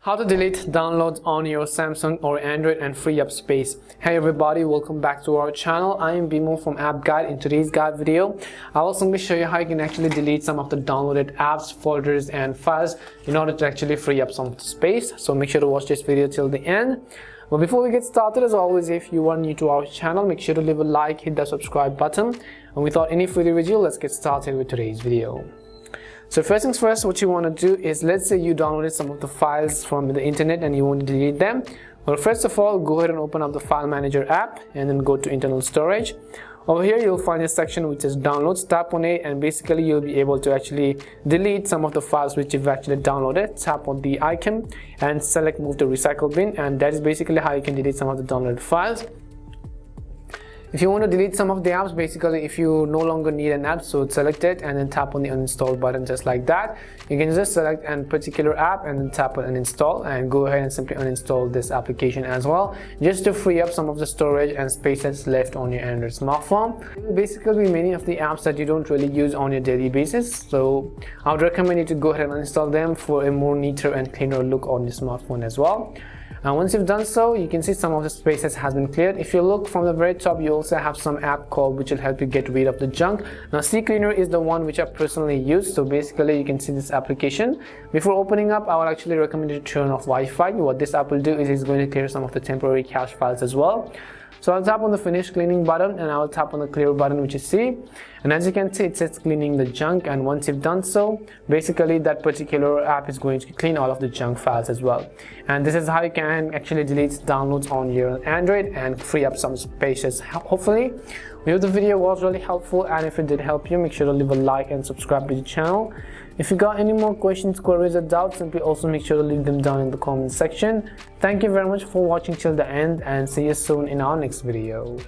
How to delete downloads on your Samsung or Android and free up space. Hey everybody, welcome back to our channel. I am Bimo from App Guide. In today's guide video, I will simply show you how you can actually delete some of the downloaded apps, folders and files in order to actually free up some space. So make sure to watch this video till the end. But before we get started, as always, if you are new to our channel, make sure to leave a like, hit the subscribe button. And without any further ado, let's get started with today's video. So first things first, what you want to do is, let's say you downloaded some of the files from the internet and you want to delete them. Well, first of all, go ahead and open up the file manager app and then go to internal storage. Over here you'll find a section which is downloads. Tap on it and basically you'll be able to actually delete some of the files which you've actually downloaded. Tap on the icon and select move to recycle bin, and that is basically how you can delete some of the downloaded files. If you want to delete some of the apps, basically if you no longer need an app, so select it and then tap on the uninstall button just like that. You can just select a particular app and then tap on uninstall and go ahead and simply uninstall this application as well, just to free up some of the storage and space that's left on your Android smartphone. There will basically be many of the apps that you don't really use on your daily basis, so I would recommend you to go ahead and uninstall them for a more neater and cleaner look on your smartphone as well. And once you've done so, you can see some of the spaces has been cleared. If you look from the very top, you also have some app called which will help you get rid of the junk. Now Ccleaner is the one which I personally use, so basically you can see this application. Before opening up, I would actually recommend you to turn off Wi-Fi. What this app will do is it's going to clear some of the temporary cache files as well. So I'll tap on the finish cleaning button and I'll tap on the clear button which you see, and as you can see it says cleaning the junk, and once you've done so, basically that particular app is going to clean all of the junk files as well. And this is how you can actually delete downloads on your Android and free up some spaces. Hopefully the video was really helpful, and if it did help you, make sure to leave a like and subscribe to the channel. If you got any more questions, queries or doubts, simply also make sure to leave them down in the comment section. Thank you very much for watching till the end, and see you soon in our next video.